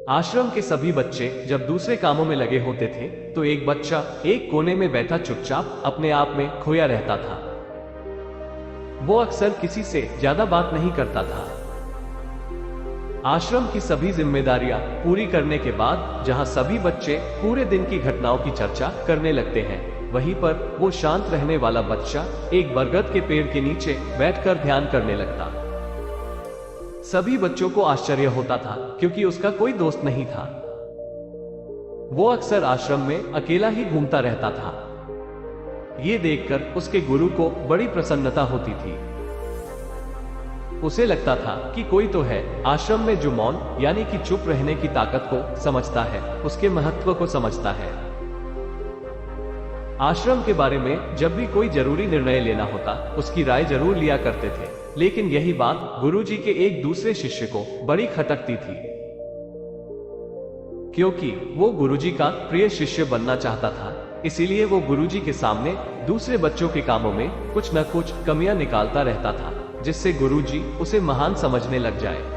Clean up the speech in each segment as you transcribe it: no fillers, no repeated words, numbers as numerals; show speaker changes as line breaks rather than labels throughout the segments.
आश्रम के सभी बच्चे जब दूसरे कामों में लगे होते थे तो एक बच्चा एक कोने में बैठा चुपचाप अपने आप में खोया रहता था। वो अक्सर किसी से ज्यादा बात नहीं करता था। आश्रम की सभी जिम्मेदारियां पूरी करने के बाद जहां सभी बच्चे पूरे दिन की घटनाओं की चर्चा करने लगते हैं, वहीं पर वो शांत रहने वाला बच्चा एक बरगद के पेड़ के नीचे बैठकर ध्यान करने लगता। सभी बच्चों को आश्चर्य होता था क्योंकि उसका कोई दोस्त नहीं था। वो अक्सर आश्रम में अकेला ही घूमता रहता था। ये देखकर उसके गुरु को बड़ी प्रसन्नता होती थी। उसे लगता था कि कोई तो है आश्रम में जो मौन यानी कि चुप रहने की ताकत को समझता है, उसके महत्व को समझता है। आश्रम के बारे में जब भी कोई जरूरी निर्णय लेना होता, उसकी राय जरूर लिया करते थे, लेकिन यही बात गुरुजी के एक दूसरे शिष्य को बड़ी खटकती थी, क्योंकि वो गुरुजी का प्रिय शिष्य बनना चाहता था। इसीलिए वो गुरुजी के सामने दूसरे बच्चों के कामों में कुछ न कुछ कमियां निकालता रहता था, जिससे गुरुजी उसे महान समझने लग जाए।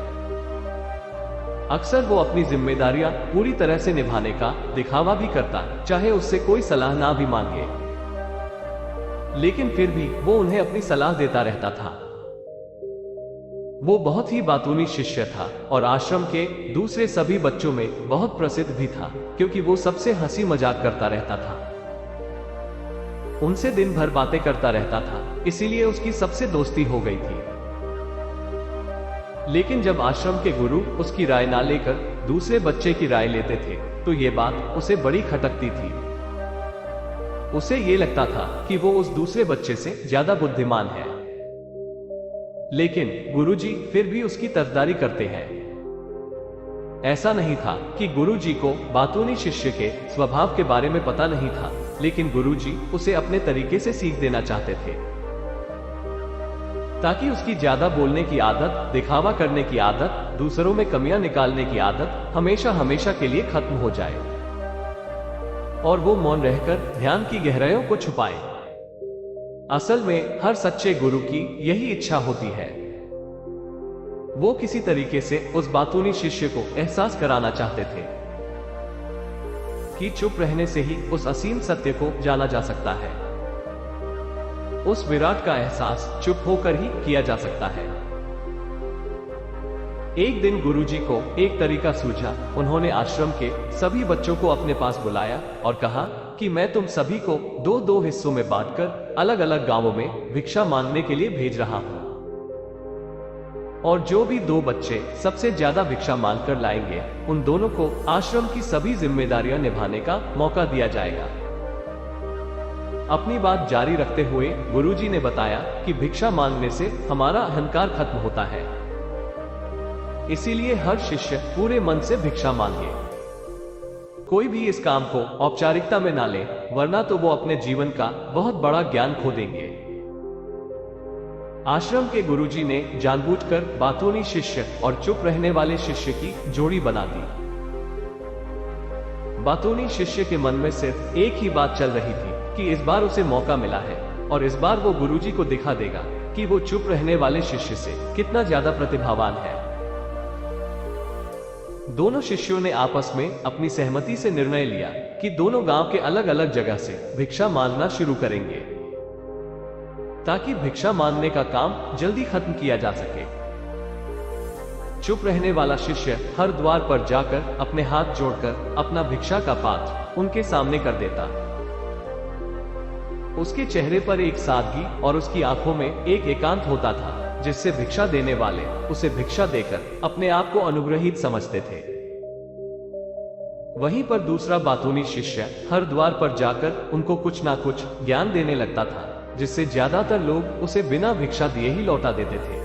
अक्सर वो अपनी जिम्मेदारियां पूरी तरह से निभाने का दिखावा भी करता, चाहे उससे कोई सलाह ना भी मांगे, लेकिन फिर भी वो उन्हें अपनी सलाह देता रहता था। वो बहुत ही बातूनी शिष्य था और आश्रम के दूसरे सभी बच्चों में बहुत प्रसिद्ध भी था, क्योंकि वो सबसे हंसी मजाक करता रहता था, उनसे दिन भर बातें करता रहता था, इसीलिए उसकी सबसे दोस्ती हो गई थी। लेकिन जब आश्रम के गुरु उसकी राय ना लेकर दूसरे बच्चे की राय लेते थे तो ये बात उसे बड़ी खटकती थी। उसे ये लगता था कि वो उस दूसरे बच्चे से ज्यादा बुद्धिमान है, लेकिन गुरुजी फिर भी उसकी तरफदारी करते हैं। ऐसा नहीं था कि गुरुजी को बातूनी शिष्य के स्वभाव के बारे में पता नहीं था, लेकिन गुरुजी उसे अपने तरीके से सीख देना चाहते थे, ताकि उसकी ज्यादा बोलने की आदत, दिखावा करने की आदत, दूसरों में कमियां निकालने की आदत हमेशा हमेशा के लिए खत्म हो जाए और वो मौन रहकर ध्यान की गहराइयों को छुपाए। असल में हर सच्चे गुरु की यही इच्छा होती है। वो किसी तरीके से उस बातूनी शिष्य को एहसास कराना चाहते थे कि चुप रहने से ही उस असीम सत्य को जाना जा सकता है। उस विराट का एहसास चुप होकर ही किया जा सकता है। एक दिन गुरुजी को एक तरीका सूझा। उन्होंने आश्रम के सभी बच्चों को अपने पास बुलाया और कहा कि मैं तुम सभी को दो दो हिस्सों में बांटकर अलग अलग गांवों में भिक्षा मांगने के लिए भेज रहा हूं, और जो भी दो बच्चे सबसे ज्यादा भिक्षा मांगकर लाएंगे, उन दोनों को आश्रम की सभी जिम्मेदारियां निभाने का मौका दिया जाएगा। अपनी बात जारी रखते हुए गुरुजी ने बताया कि भिक्षा मांगने से हमारा अहंकार खत्म होता है, इसीलिए हर शिष्य पूरे मन से भिक्षा मांगे। कोई भी इस काम को औपचारिकता में ना ले, वरना तो वो अपने जीवन का बहुत बड़ा ज्ञान खो देंगे। आश्रम के गुरुजी ने जानबूझकर बातूनी शिष्य और चुप रहने वाले शिष्य की जोड़ी बना दी। बातूनी शिष्य के मन में सिर्फ एक ही बात चल रही थी कि इस बार उसे मौका मिला है और इस बार वो गुरुजी को दिखा देगा कि वो चुप रहने वाले शिष्य से कितना ज्यादा प्रतिभावान है। दोनों शिष्यों ने आपस में अपनी सहमति से निर्णय लिया कि दोनों गांव के अलग अलग जगह से भिक्षा मांगना शुरू करेंगे, ताकि भिक्षा मांगने का काम जल्दी खत्म किया जा सके। चुप रहने वाला शिष्य हर द्वार पर जाकर अपने हाथ जोड़कर अपना भिक्षा का पात्र उनके सामने कर देता। उसके चेहरे पर एक सादगी और उसकी आंखों में एक एकांत होता था, जिससे भिक्षा देने वाले उसे भिक्षा देकर अपने आप को अनुग्रहित समझते थे। वहीं पर दूसरा बातूनी शिष्य हर द्वार पर जाकर उनको कुछ ना कुछ ज्ञान देने लगता था, जिससे ज्यादातर लोग उसे बिना भिक्षा दिए ही लौटा देते थे।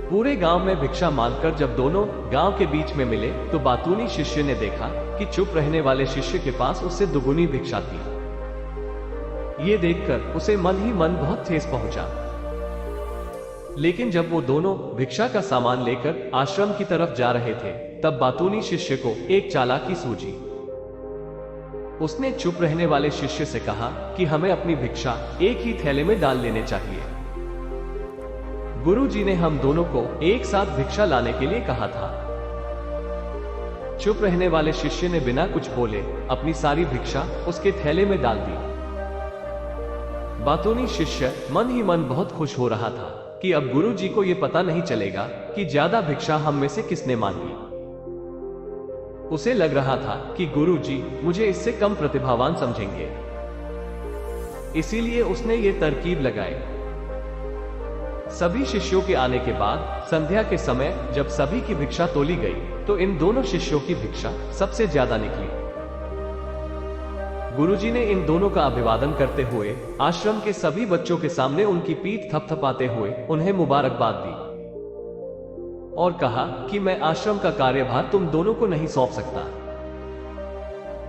पूरे गांव में भिक्षा मांगकर जब दोनों गांव के बीच में मिले तो बातूनी शिष्य ने देखा कि चुप रहने वाले शिष्य के पास उससे दुगुनी भिक्षा थी। ये देखकर उसे मन ही मन बहुत ठेस पहुंचा। लेकिन जब वो दोनों भिक्षा का सामान लेकर आश्रम की तरफ जा रहे थे, तब बातूनी शिष्य को एक चालाकी सूझी। उसने चुप रहने वाले शिष्य से कहा कि हमें अपनी भिक्षा एक ही थैले में डाल लेने चाहिए। गुरुजी ने हम दोनों को एक साथ भिक्षा लाने के लिए कहा था। चुप रहने वाले शिष्य ने बिना कुछ बोले अपनी सारी भिक्षा उसके थैले में डाल दी। बातूनी शिष्य मन ही मन बहुत खुश हो रहा था कि अब गुरु जी को यह पता नहीं चलेगा कि ज्यादा भिक्षा हम में से किसने मांगी। उसे लग रहा था कि गुरु जी मुझे इससे कम प्रतिभावान समझेंगे, इसीलिए उसने ये तरकीब लगाई। सभी शिष्यों के आने के बाद संध्या के समय जब सभी की भिक्षा तोली गई तो इन दोनों शिष्यों की भिक्षा सबसे ज्यादा निकली। गुरुजी ने इन दोनों का अभिवादन करते हुए आश्रम के सभी बच्चों के सामने उनकी पीठ थपथपाते हुए उन्हें मुबारकबाद दी और कहा कि मैं आश्रम का कार्यभार तुम दोनों को नहीं सौंप सकता,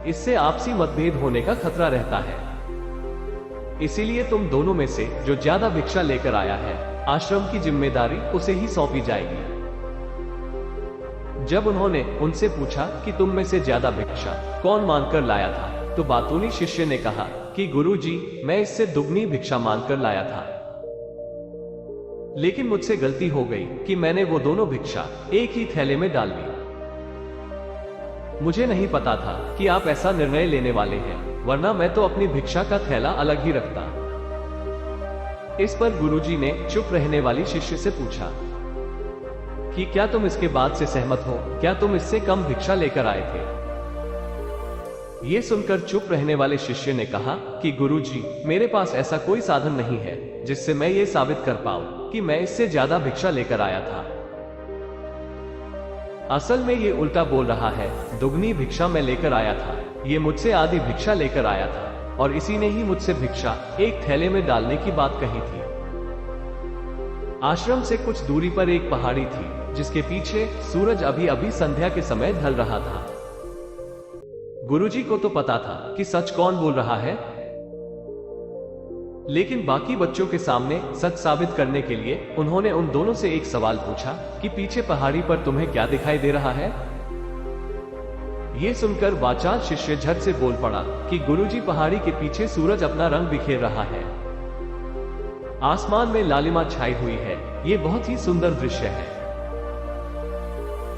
इससे आपसी मतभेद होने का खतरा रहता है। इसीलिए तुम दोनों में से जो ज्यादा भिक्षा लेकर आया है, आश्रम की जिम्मेदारी उसे ही सौंपी जाएगी। जब उन्होंने उनसे पूछा कि तुम में से ज्यादा भिक्षा कौन मांगकर लाया था, तो बातूनी शिष्य ने कहा कि गुरुजी, मैं इससे दुगनी भिक्षा मांगकर लाया था, लेकिन मुझसे गलती हो गई कि मैंने वो दोनों भिक्षा एक ही थैले में डाल दी। मुझे नहीं पता था कि आप ऐसा निर्णय लेने वाले हैं, वरना मैं तो अपनी भिक्षा का थैला अलग ही रखता। इस पर गुरुजी ने चुप रहने वाली शिष्य से पूछा कि क्या तुम इसके बाद से सहमत हो? क्या तुम इससे कम भिक्षा लेकर आए थे? ये सुनकर चुप रहने वाले शिष्य ने कहा कि गुरुजी, मेरे पास ऐसा कोई साधन नहीं है जिससे मैं ये साबित कर पाऊं कि मैं इससे ज्यादा भिक्षा लेकर आया था। असल में ये उल्टा बोल रहा है, दुगनी भिक्षा मैं लेकर आया था, ये मुझसे आधी भिक्षा लेकर आया था और इसी ने ही मुझसे भिक्षा एक थैले में डालने की बात कही थी। आश्रम से कुछ दूरी पर एक पहाड़ी थी जिसके पीछे सूरज अभी अभी संध्या के समय ढल रहा था। गुरुजी को तो पता था कि सच कौन बोल रहा है, लेकिन बाकी बच्चों के सामने सच साबित करने के लिए उन्होंने उन दोनों से एक सवाल पूछा कि पीछे पहाड़ी पर तुम्हें क्या दिखाई दे रहा है? ये सुनकर वाचाल शिष्य झट से बोल पड़ा कि गुरुजी, पहाड़ी के पीछे सूरज अपना रंग बिखेर रहा है, आसमान में लालिमा छाई हुई है, ये बहुत ही सुंदर दृश्य है।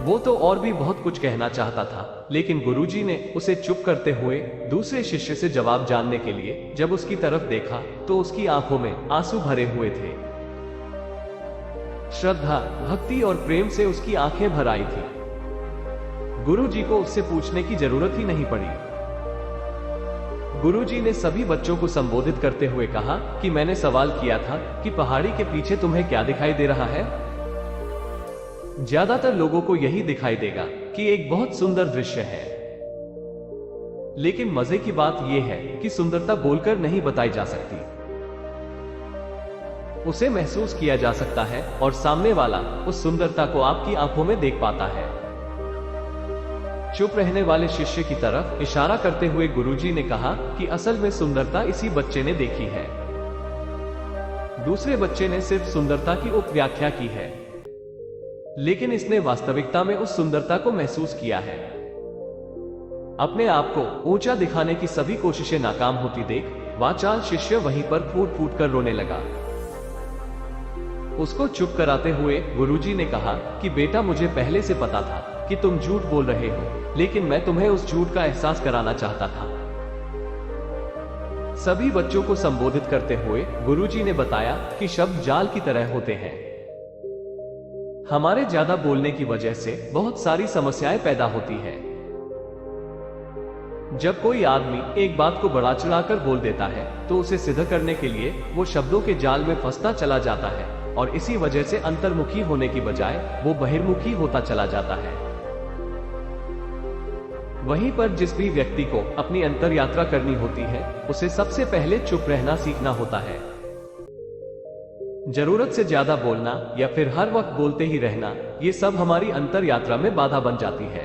वो तो और भी बहुत कुछ कहना चाहता था, लेकिन गुरुजी ने उसे चुप करते हुए दूसरे शिष्य से जवाब जानने के लिए जब उसकी तरफ देखा तो उसकी आंखों में आंसू भरे हुए थे। श्रद्धा, भक्ति और प्रेम से उसकी आंखें भर आई थी। गुरुजी को उससे पूछने की जरूरत ही नहीं पड़ी। गुरुजी ने सभी बच्चों को संबोधित करते हुए कहा कि मैंने सवाल किया था कि पहाड़ी के पीछे तुम्हें क्या दिखाई दे रहा है? ज्यादातर लोगों को यही दिखाई देगा कि एक बहुत सुंदर दृश्य है, लेकिन मजे की बात यह है कि सुंदरता बोलकर नहीं बताई जा सकती, उसे महसूस किया जा सकता है और सामने वाला उस सुंदरता को आपकी आंखों में देख पाता है। चुप रहने वाले शिष्य की तरफ इशारा करते हुए गुरुजी ने कहा कि असल में सुंदरता इसी बच्चे ने देखी है, दूसरे बच्चे ने सिर्फ सुंदरता की उपव्याख्या की है, लेकिन इसने वास्तविकता में उस सुंदरता को महसूस किया है। अपने आप को ऊंचा दिखाने की सभी कोशिशें नाकाम होती देख वाचाल शिष्य वहीं पर फूट फूट कर रोने लगा। उसको चुप कराते हुए गुरुजी ने कहा कि बेटा, मुझे पहले से पता था कि तुम झूठ बोल रहे हो, लेकिन मैं तुम्हें उस झूठ का एहसास कराना चाहता था। सभी बच्चों को संबोधित करते हुए गुरुजी ने बताया कि शब्द जाल की तरह होते हैं, हमारे ज्यादा बोलने की वजह से बहुत सारी समस्याएं पैदा होती हैं। जब कोई आदमी एक बात को बढ़ा चढ़ाकर बोल देता है तो उसे सिद्ध करने के लिए वो शब्दों के जाल में फंसता चला जाता है और इसी वजह से अंतर्मुखी होने की बजाय वो बहिर्मुखी होता चला जाता है। वहीं पर जिस भी व्यक्ति को अपनी अंतर यात्रा करनी होती है उसे सबसे पहले चुप रहना सीखना होता है। जरूरत से ज्यादा बोलना या फिर हर वक्त बोलते ही रहना, ये सब हमारी अंतर यात्रा में बाधा बन जाती है।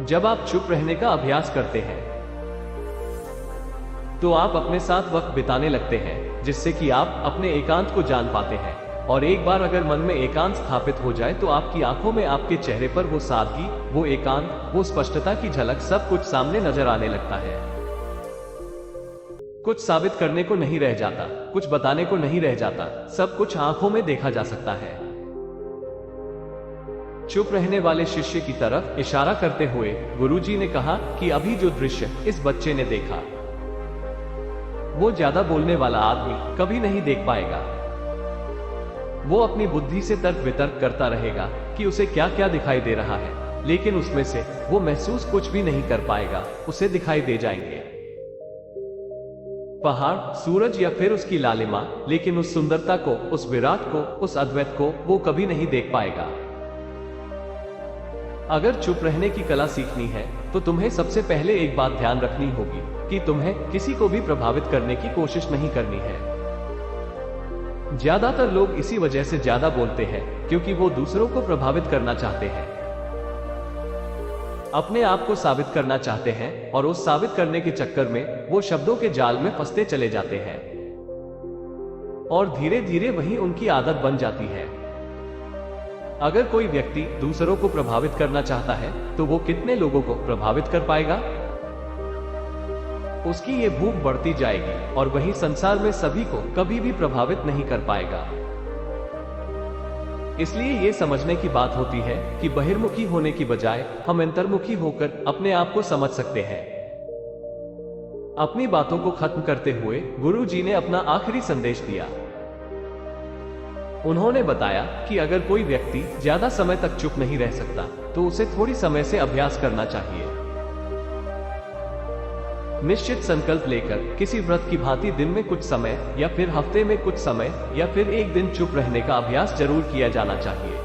जब आप चुप रहने का अभ्यास करते हैं तो आप अपने साथ वक्त बिताने लगते हैं, जिससे कि आप अपने एकांत को जान पाते हैं। और एक बार अगर मन में एकांत स्थापित हो जाए तो आपकी आंखों में, आपके चेहरे पर वो सादगी, वो एकांत, वो स्पष्टता की झलक सब कुछ सामने नजर आने लगता है। कुछ साबित करने को नहीं रह जाता, कुछ बताने को नहीं रह जाता, सब कुछ आंखों में देखा जा सकता है। चुप रहने वाले शिष्य की तरफ इशारा करते हुए गुरुजी ने कहा कि अभी जो दृश्य इस बच्चे ने देखा, वो ज्यादा बोलने वाला आदमी कभी नहीं देख पाएगा। वो अपनी बुद्धि से तर्क वितर्क करता रहेगा कि उसे क्या क्या दिखाई दे रहा है, लेकिन उसमें से वो महसूस कुछ भी नहीं कर पाएगा। उसे दिखाई दे जाएंगे पहाड़, सूरज या फिर उसकी लालिमा, लेकिन उस सुंदरता को, उस विराट को, उस अद्वैत को वो कभी नहीं देख पाएगा। अगर चुप रहने की कला सीखनी है तो तुम्हें सबसे पहले एक बात ध्यान रखनी होगी कि तुम्हें किसी को भी प्रभावित करने की कोशिश नहीं करनी है। ज्यादातर लोग इसी वजह से ज्यादा बोलते हैं क्योंकि वो दूसरों को प्रभावित करना चाहते हैं, अपने आप को साबित करना चाहते हैं, और उस साबित करने के चक्कर में वो शब्दों के जाल में फंसते चले जाते हैं और धीरे धीरे वही उनकी आदत बन जाती है। अगर कोई व्यक्ति दूसरों को प्रभावित करना चाहता है तो वो कितने लोगों को प्रभावित कर पाएगा? उसकी ये भूख बढ़ती जाएगी और वही संसार में सभी को कभी भी प्रभावित नहीं कर पाएगा। इसलिए ये समझने की बात होती है कि बहिर्मुखी होने की बजाय हम अंतर्मुखी होकर अपने आप को समझ सकते हैं। अपनी बातों को खत्म करते हुए गुरु जी ने अपना आखिरी संदेश दिया। उन्होंने बताया कि अगर कोई व्यक्ति ज्यादा समय तक चुप नहीं रह सकता तो उसे थोड़ी समय से अभ्यास करना चाहिए। निश्चित संकल्प लेकर किसी व्रत की भांति दिन में कुछ समय या फिर हफ्ते में कुछ समय या फिर एक दिन चुप रहने का अभ्यास जरूर किया जाना चाहिए।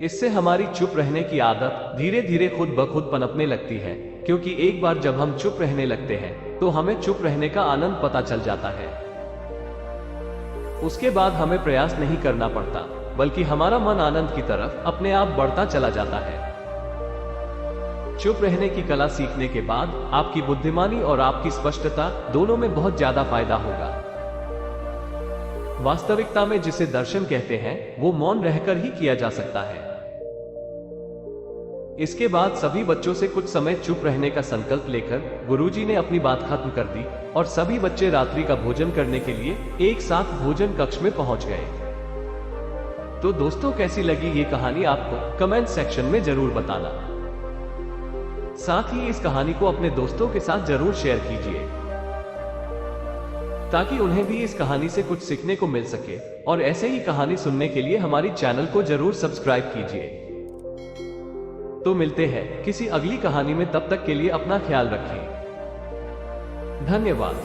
इससे हमारी चुप रहने की आदत धीरे धीरे खुद ब खुद पनपने लगती है, क्योंकि एक बार जब हम चुप रहने लगते हैं तो हमें चुप रहने का आनंद पता चल जाता है। उसके बाद हमें प्रयास नहीं करना पड़ता, बल्कि हमारा मन आनंद की तरफ अपने आप बढ़ता चला जाता है। चुप रहने की कला सीखने के बाद आपकी बुद्धिमानी और आपकी स्पष्टता दोनों में बहुत ज्यादा फायदा होगा। वास्तविकता में जिसे दर्शन कहते हैं वो मौन रहकर ही किया जा सकता है। इसके बाद सभी बच्चों से कुछ समय चुप रहने का संकल्प लेकर गुरुजी ने अपनी बात खत्म कर दी और सभी बच्चे रात्रि का भोजन करने के लिए एक साथ भोजन कक्ष में पहुंच गए। तो दोस्तों, कैसी लगी ये कहानी आपको कमेंट सेक्शन में जरूर बताना। साथ ही इस कहानी को अपने दोस्तों के साथ जरूर शेयर कीजिए ताकि उन्हें भी इस कहानी से कुछ सीखने को मिल सके, और ऐसे ही कहानी सुनने के लिए हमारी चैनल को जरूर सब्सक्राइब कीजिए। तो मिलते हैं किसी अगली कहानी में, तब तक के लिए अपना ख्याल रखें। धन्यवाद।